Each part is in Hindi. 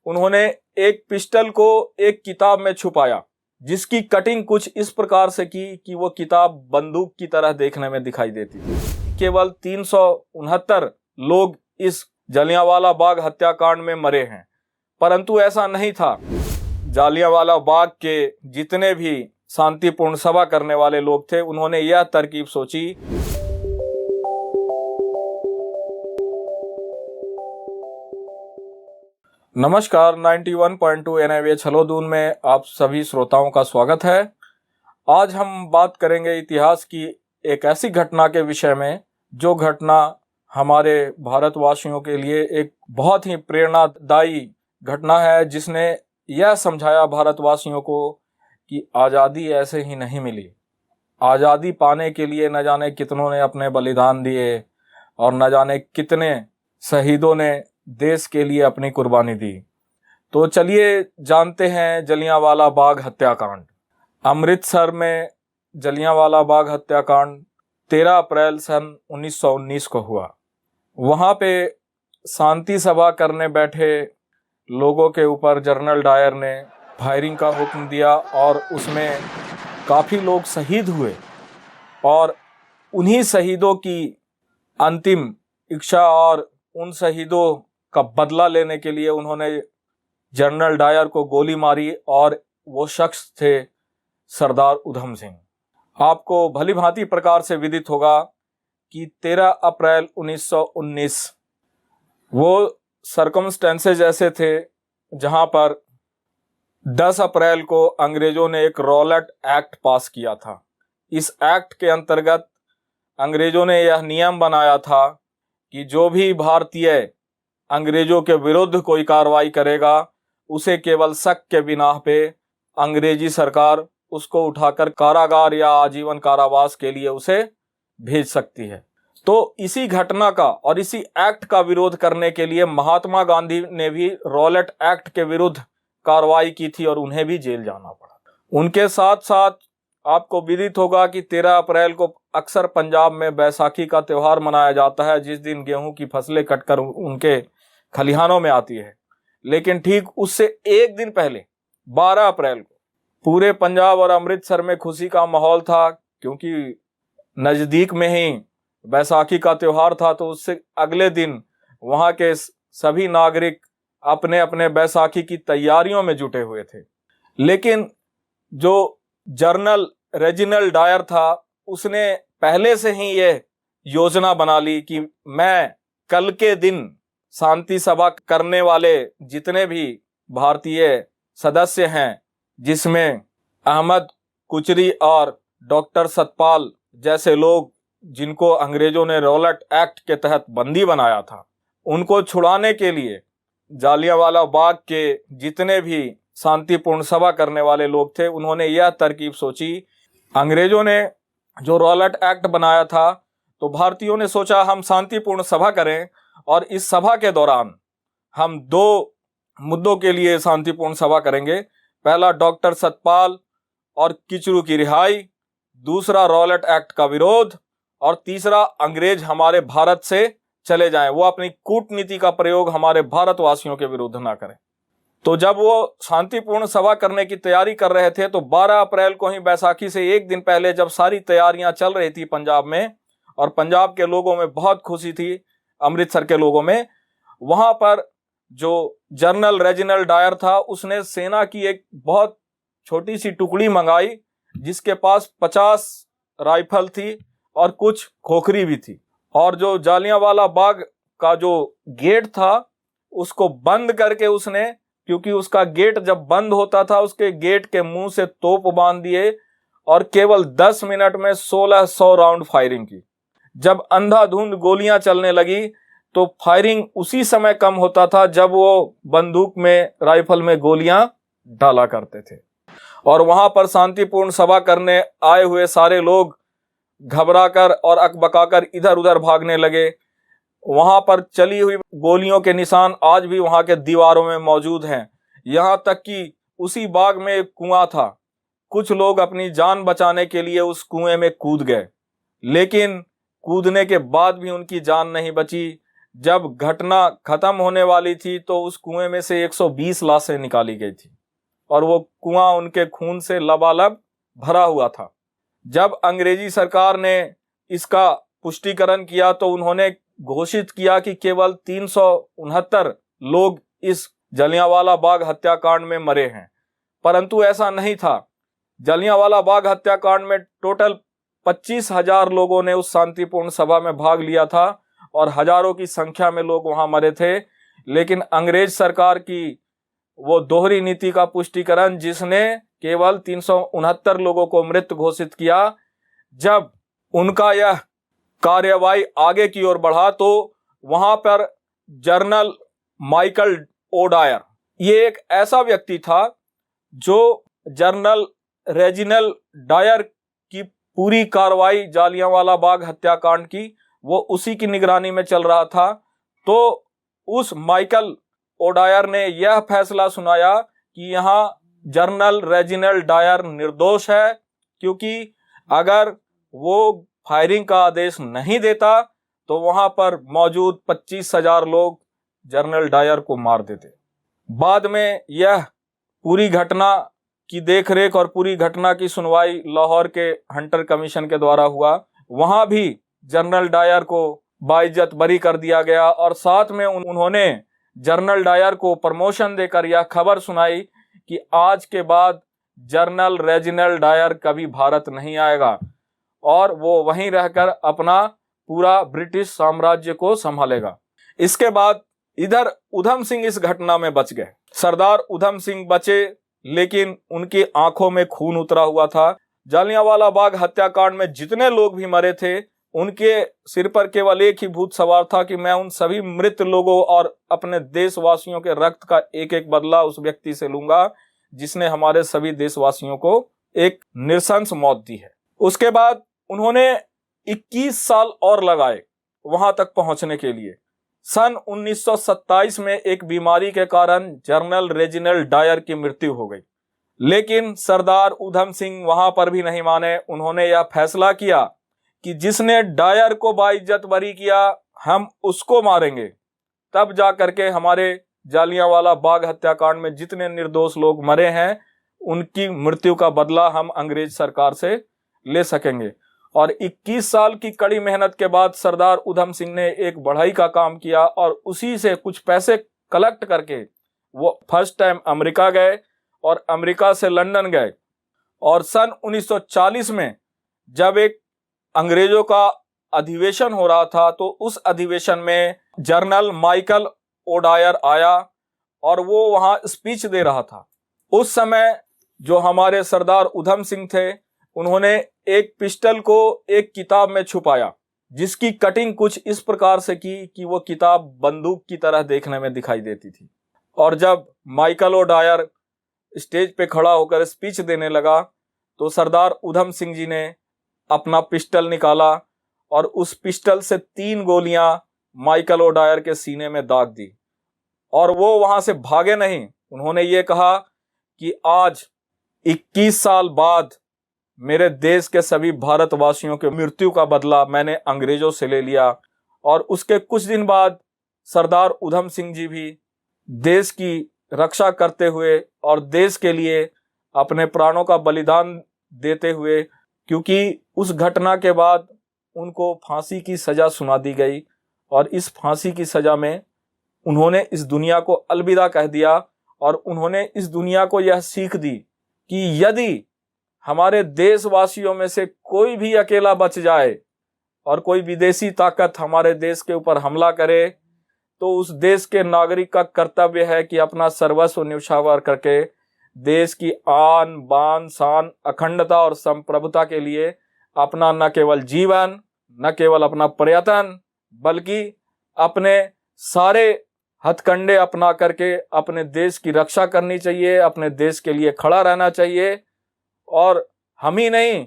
उन्होंने एक पिस्टल को एक किताब में छुपाया, जिसकी कटिंग कुछ इस प्रकार से की कि वो किताब बंदूक की तरह देखने में दिखाई देती थी। केवल 369 लोग इस जलियांवाला बाग हत्याकांड में मरे हैं, परंतु ऐसा नहीं था। जलियांवाला बाग के जितने भी शांतिपूर्ण सभा करने वाले लोग थे, उन्होंने यह तरकीब सोची। नमस्कार, 91.2 NIVH हलोदून में आप सभी श्रोताओं का स्वागत है। आज हम बात करेंगे इतिहास की एक ऐसी घटना के विषय में, जो घटना हमारे भारतवासियों के लिए एक बहुत ही प्रेरणादायी घटना है, जिसने यह समझाया भारतवासियों को कि आज़ादी ऐसे ही नहीं मिली। आज़ादी पाने के लिए न जाने कितनों ने अपने बलिदान दिए और न जाने कितने शहीदों ने देश के लिए अपनी कुर्बानी दी। तो चलिए जानते हैं जलियांवाला बाग हत्याकांड। अमृतसर में जलियांवाला बाग हत्याकांड 13 अप्रैल सन 1919 को हुआ। वहाँ पे शांति सभा करने बैठे लोगों के ऊपर जनरल डायर ने फायरिंग का हुक्म दिया और उसमें काफ़ी लोग शहीद हुए, और उन्हीं शहीदों की अंतिम इच्छा और उन शहीदों का बदला लेने के लिए उन्होंने जनरल डायर को गोली मारी, और वो शख्स थे सरदार उधम सिंह। आपको भली भांति प्रकार से विदित होगा कि 13 अप्रैल 1919 वो सर्कमस्टेंसेज ऐसे थे जहां पर 10 अप्रैल को अंग्रेजों ने एक रॉलेट एक्ट पास किया था। इस एक्ट के अंतर्गत अंग्रेजों ने यह नियम बनाया था कि जो भी भारतीय अंग्रेजों के विरुद्ध कोई कार्रवाई करेगा, उसे केवल शक के बिना पे अंग्रेजी सरकार उसको उठाकर कारागार या आजीवन कारावास के लिए उसे भेज सकती है। तो इसी घटना का और इसी एक्ट का विरोध करने के लिए महात्मा गांधी ने भी रॉलेट एक्ट के विरुद्ध कार्रवाई की थी और उन्हें भी जेल जाना पड़ा। उनके साथ साथ आपको विदित होगा कि 13 अप्रैल को अक्सर पंजाब में बैसाखी का त्यौहार मनाया जाता है, जिस दिन गेहूं की फसलें कटकर उनके खलिहानों में आती है। लेकिन ठीक उससे एक दिन पहले 12 अप्रैल को पूरे पंजाब और अमृतसर में खुशी का माहौल था, क्योंकि नज़दीक में ही बैसाखी का त्यौहार था। तो उससे अगले दिन वहाँ के सभी नागरिक अपने अपने बैसाखी की तैयारियों में जुटे हुए थे। लेकिन जो जनरल रेजिनल्ड डायर था, उसने पहले से ही ये योजना बना ली कि मैं कल के दिन शांति सभा करने वाले जितने भी भारतीय सदस्य हैं, जिसमें अहमद कुचरी और डॉक्टर सतपाल जैसे लोग, जिनको अंग्रेजों ने रॉलेट एक्ट के तहत बंदी बनाया था, उनको छुड़ाने के लिए जलियांवाला बाग के जितने भी शांतिपूर्ण सभा करने वाले लोग थे, उन्होंने यह तरकीब सोची। अंग्रेजों ने जो रॉलेट एक्ट बनाया था, तो भारतीयों ने सोचा हम शांतिपूर्ण सभा करें, और इस सभा के दौरान हम 2 मुद्दों के लिए शांतिपूर्ण सभा करेंगे। पहला डॉक्टर सतपाल और किचलू की रिहाई, दूसरा रॉलेट एक्ट का विरोध, और तीसरा अंग्रेज हमारे भारत से चले जाएं, वो अपनी कूटनीति का प्रयोग हमारे भारतवासियों के विरुद्ध ना करें। तो जब वो शांतिपूर्ण सभा करने की तैयारी कर रहे थे, तो 12 अप्रैल को ही बैसाखी से एक दिन पहले जब सारी तैयारियां चल रही थी पंजाब में, और पंजाब के लोगों में बहुत खुशी थी, अमृतसर के लोगों में, वहां पर जो जनरल रेजिनल्ड डायर था, उसने सेना की एक बहुत छोटी सी टुकड़ी मंगाई, जिसके पास 50 राइफल थी और कुछ खोखरी भी थी। और जो जलियांवाला बाग का जो गेट था, उसको बंद करके उसने, क्योंकि उसका गेट जब बंद होता था, उसके गेट के मुंह से तोप बांध दिए और केवल 10 मिनट में 1600 राउंड फायरिंग की। जब अंधाधुंध गोलियां चलने लगी, तो फायरिंग उसी समय कम होता था जब वो बंदूक में, राइफल में गोलियां डाला करते थे। और वहां पर शांतिपूर्ण सभा करने आए हुए सारे लोग घबराकर और अकबकाकर इधर उधर भागने लगे। वहां पर चली हुई गोलियों के निशान आज भी वहां के दीवारों में मौजूद हैं। यहाँ तक कि उसी बाग में एक कुआं था, कुछ लोग अपनी जान बचाने के लिए उस कुएं में कूद गए, लेकिन कूदने के बाद भी उनकी जान नहीं बची। जब घटना खत्म होने वाली थी तो उस कुएं में से 120 लाशें निकाली गई थी और वो कुआं उनके खून से लबालब भरा हुआ था। जब अंग्रेजी सरकार ने इसका पुष्टिकरण किया तो उन्होंने घोषित किया कि केवल 369 लोग इस जलियांवाला बाग हत्याकांड में मरे हैं, परंतु ऐसा नहीं था। जलियांवाला बाग हत्याकांड में टोटल 25,000 लोगों ने उस शांतिपूर्ण सभा में भाग लिया था और हजारों की संख्या में लोग वहां मरे थे। लेकिन अंग्रेज सरकार की वो दोहरी नीति का पुष्टिकरण, जिसने केवल 369 लोगों को मृत घोषित किया, जब उनका यह कार्यवाही आगे की ओर बढ़ा तो वहां पर जनरल माइकल ओडायर, ये एक ऐसा व्यक्ति था जो जनरल रेजिनल डायर की पूरी कार्रवाई जालियांवाला बाग हत्याकांड की, वो उसी की निगरानी में चल रहा था। तो उस माइकल ओडायर ने यह फैसला सुनाया कि यहाँ जनरल रेजिनल डायर निर्दोष है, क्योंकि अगर वो फायरिंग का आदेश नहीं देता तो वहां पर मौजूद 25,000 लोग जनरल डायर को मार देते। बाद में यह पूरी घटना की देखरेख और पूरी घटना की सुनवाई लाहौर के हंटर कमीशन के द्वारा हुआ। वहां भी जनरल डायर को बाइज्जत बरी कर दिया गया और साथ में उन्होंने जनरल डायर को प्रमोशन देकर यह खबर सुनाई कि आज के बाद जनरल रेजिनल डायर कभी भारत नहीं आएगा और वो वहीं रहकर अपना पूरा ब्रिटिश साम्राज्य को संभालेगा। इसके बाद इधर उधम सिंह इस घटना में बच गए। सरदार उधम सिंह बचे, लेकिन उनकी आंखों में खून उतरा हुआ था। जालियांवाला बाग हत्याकांड में जितने लोग भी मरे थे, उनके सिर पर केवल एक ही भूत सवार था कि मैं उन सभी मृत लोगों और अपने देशवासियों के रक्त का एक एक बदला उस व्यक्ति से लूंगा जिसने हमारे सभी देशवासियों को एक नृशंस मौत दी है। उसके बाद उन्होंने 21 साल और लगाए वहां तक पहुंचने के लिए। सन 1927 में एक बीमारी के कारण जनरल रेजिनल डायर की मृत्यु हो गई, लेकिन सरदार उधम सिंह वहां पर भी नहीं माने। उन्होंने यह फैसला किया कि जिसने डायर को बाइज्जत बरी किया, हम उसको मारेंगे। तब जा करके हमारे जालियांवाला बाग हत्याकांड में जितने निर्दोष लोग मरे हैं, उनकी मृत्यु का बदला हम अंग्रेज सरकार से ले सकेंगे। और 21 साल की कड़ी मेहनत के बाद सरदार उधम सिंह ने एक बढ़ाई का काम किया और उसी से कुछ पैसे कलेक्ट करके वो फर्स्ट टाइम अमेरिका गए और अमेरिका से लंदन गए। और सन 1940 में जब एक अंग्रेजों का अधिवेशन हो रहा था, तो उस अधिवेशन में जनरल माइकल ओडायर आया और वो वहां स्पीच दे रहा था। उस समय जो हमारे सरदार उधम सिंह थे, उन्होंने एक पिस्टल को एक किताब में छुपाया, जिसकी कटिंग कुछ इस प्रकार से की कि वो किताब बंदूक की तरह देखने में दिखाई देती थी। और जब माइकल ओडायर स्टेज पे खड़ा होकर स्पीच देने लगा, तो सरदार उधम सिंह जी ने अपना पिस्टल निकाला और उस पिस्टल से 3 गोलियां माइकल ओडायर के सीने में दाग दी। और वो वहां से भागे नहीं। उन्होंने ये कहा कि आज 21 साल बाद मेरे देश के सभी भारतवासियों के मृत्यु का बदला मैंने अंग्रेजों से ले लिया। और उसके कुछ दिन बाद सरदार उधम सिंह जी भी देश की रक्षा करते हुए और देश के लिए अपने प्राणों का बलिदान देते हुए, क्योंकि उस घटना के बाद उनको फांसी की सजा सुना दी गई और इस फांसी की सजा में उन्होंने इस दुनिया को अलविदा कह दिया। और उन्होंने इस दुनिया को यह सीख दी कि यदि हमारे देशवासियों में से कोई भी अकेला बच जाए और कोई विदेशी ताकत हमारे देश के ऊपर हमला करे, तो उस देश के नागरिक का कर्तव्य है कि अपना सर्वस्व न्यौछावर करके देश की आन बान शान अखंडता और संप्रभुता के लिए अपना न केवल जीवन, न केवल अपना प्रयत्न, बल्कि अपने सारे हथकंडे अपना करके अपने देश की रक्षा करनी चाहिए, अपने देश के लिए खड़ा रहना चाहिए। और हम ही नहीं,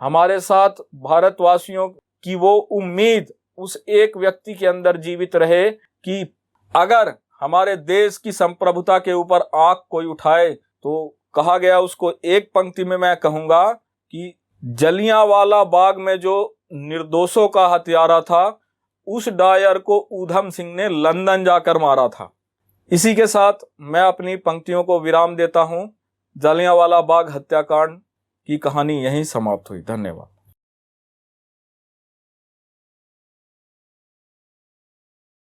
हमारे साथ भारतवासियों की वो उम्मीद उस एक व्यक्ति के अंदर जीवित रहे कि अगर हमारे देश की संप्रभुता के ऊपर आंख कोई उठाए, तो कहा गया, उसको एक पंक्ति में मैं कहूंगा कि जलियांवाला बाग में जो निर्दोषों का हत्यारा था, उस डायर को ऊधम सिंह ने लंदन जाकर मारा था। इसी के साथ मैं अपनी पंक्तियों को विराम देता हूं। जलियांवाला बाग हत्याकांड की कहानी यहीं समाप्त हुई। धन्यवाद।